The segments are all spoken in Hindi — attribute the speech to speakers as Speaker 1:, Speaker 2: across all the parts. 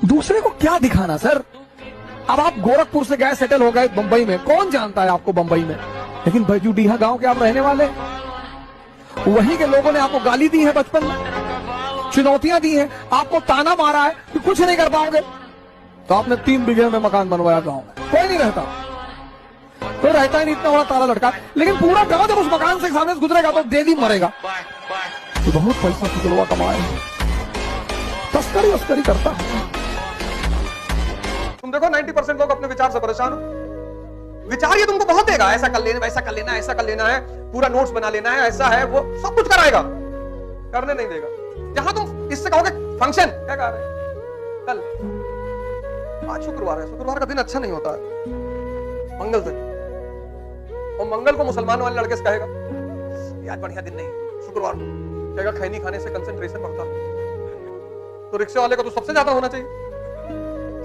Speaker 1: दूसरे को क्या दिखाना सर। अब आप गोरखपुर से गए, सेटल हो गए बंबई में, कौन जानता है आपको बंबई में, लेकिन बैजूडीहा गांव के आप रहने वाले, वहीं के लोगों ने आपको गाली दी है बचपन में, चुनौतियां दी हैं, आपको ताना मारा है कि कुछ नहीं कर पाओगे, तो आपने 3 बीघे में मकान बनवाया गांव में। कोई नहीं रहता, कोई रहता ही नहीं, इतना बड़ा ताला लटका, लेकिन पूरा गांव जब उस मकान से सामने से गुजरेगा तो डेली मरेगा। तो बहुत पैसा फिजलवा कमाए, तस्करी वस्करी करता है।
Speaker 2: तुम देखो 90% लोग अपने विचार से परेशान हो। विचार ये तुमको बहुत देगा, ऐसा कर लेना, वैसा कर लेना, ऐसा कर लेना है, पूरा नोट्स बना लेना है, ऐसा है, वो सब कुछ कराएगा, करने नहीं देगा। जहां तुम इससे कहोगे फंक्शन, क्या कह रहे हैं कल, आज शुक्रवार है, शुक्रवार का दिन अच्छा नहीं होता है, मंगल दिन, और मंगल को मुसलमान वाले लड़के से कहेगा ये आज बढ़िया दिन नहीं, शुक्रवार को कहेगा खैनी खाने से कंसंट्रेशन बढ़ता है, तो रिक्शे वाले का तो सबसे ज्यादा होना चाहिए।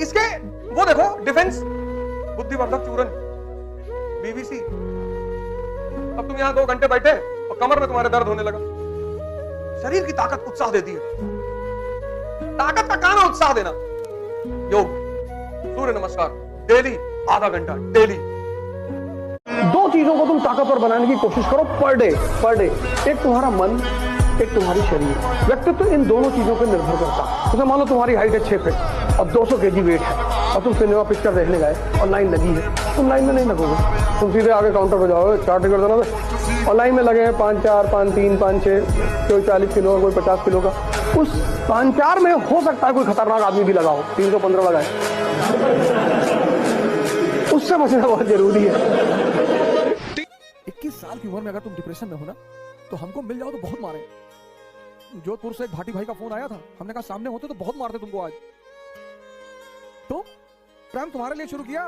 Speaker 2: इसके वो देखो डिफेंस, बुद्धिवर्धक चूरन, बीबीसी। अब तुम यहां 2 घंटे बैठे और कमर में तुम्हारे दर्द होने लगा। शरीर की ताकत उत्साह देती है, ताकत का काम है उत्साह देना। योग, सूर्य नमस्कार डेली आधा घंटा डेली।
Speaker 3: 2 चीजों को तुम ताकतवर बनाने की कोशिश करो पर डे। एक तुम्हारा मन, एक तुम्हारी शरीर। व्यक्तित्व इन दोनों चीजों पर निर्भर करता है। जैसे मान लो तुम्हारी हाइट है 6 फीट और 200 kg वेट है, और तुम सिनेमा पिक्चर देखने गए और लाइन लगी है, तुम लाइन में नहीं लगोगे, तुम सीधे आगे काउंटर पर जाओगे, 4 टिकट देना है, और लाइन में लगे हैं 5 4 5 3 5 6, कोई 40 किलो और कोई 50 किलो का। उस 5 4 में हो सकता है कोई खतरनाक आदमी भी लगाओ, 315 लगाए, उससे बचना बहुत जरूरी है।
Speaker 1: 21 साल की उम्र में अगर तुम डिप्रेशन में हो ना, तो हमको मिल जाओ तो बहुत मारे। जोधपुर से एक भाटी भाई का फोन आया था, हमने कहा सामने होते तो बहुत मारते तुमको आज। तो प्रेम तुम्हारे लिए शुरू किया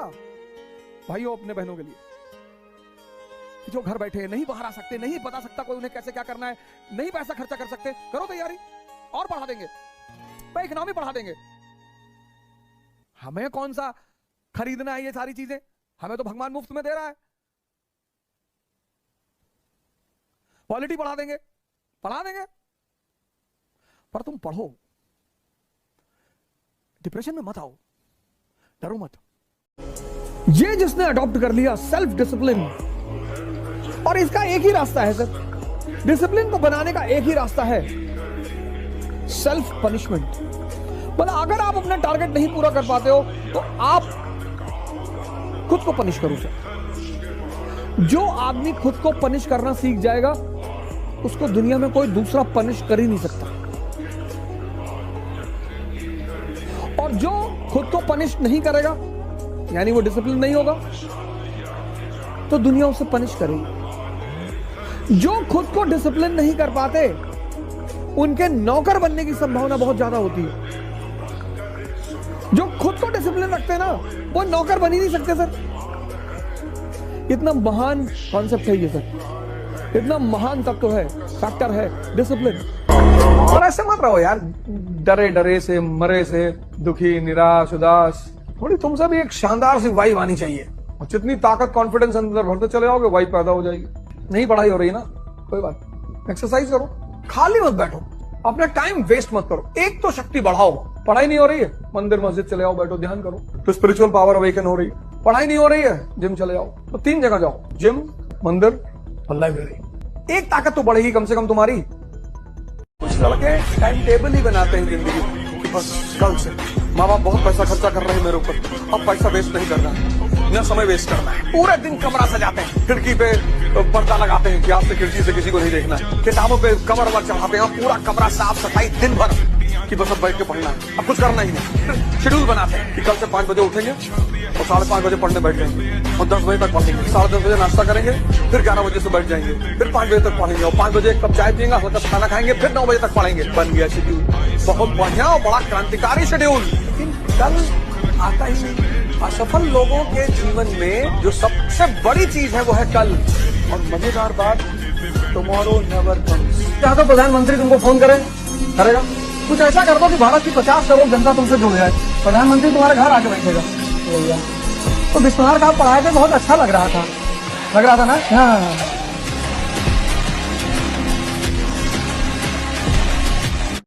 Speaker 1: भाइयों, अपने बहनों के लिए, जो घर बैठे नहीं बाहर आ सकते, नहीं बता सकता कोई उन्हें कैसे क्या करना है, नहीं पैसा खर्चा कर सकते, करो तैयारी और पढ़ा देंगे, इकोनॉमी पढ़ा देंगे। हमें कौन सा खरीदना है ये सारी चीजें, हमें तो भगवान मुफ्त में दे रहा है। पॉलिटी पढ़ा देंगे, पर तुम पढ़ो, डिप्रेशन में मत आओ, डरो मत। ये जिसने अडॉप्ट कर लिया सेल्फ डिसिप्लिन, और इसका एक ही रास्ता है सर, डिसिप्लिन को बनाने का एक ही रास्ता है, सेल्फ पनिशमेंट। मतलब अगर आप अपना टारगेट नहीं पूरा कर पाते हो तो आप खुद को पनिश करो सर। जो आदमी खुद को पनिश करना सीख जाएगा, उसको दुनिया में कोई दूसरा पनिश कर ही नहीं सकता। और जो खुद को पनिश नहीं करेगा, यानी वो डिसिप्लिन नहीं होगा, तो दुनिया उसे पनिश करेगी। जो खुद को डिसिप्लिन नहीं कर पाते, उनके नौकर बनने की संभावना बहुत ज्यादा होती है। जो खुद को डिसिप्लिन रखते हैं ना, वो नौकर बन ही नहीं सकते सर। इतना महान कॉन्सेप्ट है ये सर, इतना महान तत्व है, फैक्टर है डिसिप्लिन।
Speaker 2: और ऐसे मत रहो यार, डरे से, मरे से, दुखी, निराश, उदास। थोड़ी तुमसे भी एक शानदार सी वाइब आनी चाहिए, और जितनी ताकत कॉन्फिडेंस अंदर भरते चले जाओगे, वाइब पैदा हो जाएगी। नहीं पढ़ाई हो रही ना, कोई बात, एक्सरसाइज करो, खाली मत बैठो, अपना टाइम वेस्ट मत करो, एक तो शक्ति बढ़ाओ। पढ़ाई नहीं हो रही है, मंदिर मस्जिद चले जाओ, बैठो ध्यान करो, तो स्पिरिचुअल पावर अवेकन हो रही है। पढ़ाई नहीं हो रही है, जिम चले जाओ, तो 3 जगह जाओ, जिम, मंदिर और लाइब्रेरी। एक ताकत तो बढ़ेगी कम से कम तुम्हारी। कुछ लड़के टाइम टेबल ही बनाते हैं जिंदगी कि बस कल से माँ बाप बहुत पैसा खर्चा कर रहे हैं मेरे ऊपर, अब पैसा वेस्ट नहीं करना है, न समय वेस्ट करना है। पूरे दिन कमरा सजाते हैं, खिड़की पे पर्दा लगाते हैं कि आज से खिड़की से किसी को नहीं देखना है, किताबों पे कवर वर चढ़ाते हैं, पूरा कमरा साफ सफाई दिन भर कि बस अब बैठ के पढ़ना है, अब कुछ करना ही नहीं। शेड्यूल बनाते हैं कि कल से 5 बजे उठेंगे और 5:30 बजे पढ़ने बैठ जाएंगे, और 10 बजे तक पढ़ेंगे, 10:30 बजे नाश्ता करेंगे, फिर 11 बजे से बैठ जाएंगे, फिर 5 बजे तक पढ़ेंगे, और 5 बजे एक कप चाय पियेंगे, हल्का खाना खाएंगे, फिर 9 बजे तक पढ़ेंगे। बन गया शेड्यूल, बहुत बढ़िया और बड़ा क्रांतिकारी शेड्यूल। लेकिन कल आता ही नहीं। असफल लोगों के जीवन में जो सबसे बड़ी चीज है वो है कल, और मजेदार बात, टुमारो नेवर कम्स। क्या तो प्रधानमंत्री तुमको फोन करेगा, कुछ ऐसा कर दो कि भारत की 50 करोड़ जनता तुमसे जुड़ जाए, प्रधानमंत्री तुम्हारे घर आके बैठेगा। तो बिस्मिल्लाह का आप पढ़ाए थे, बहुत अच्छा लग रहा था ना। हाँ।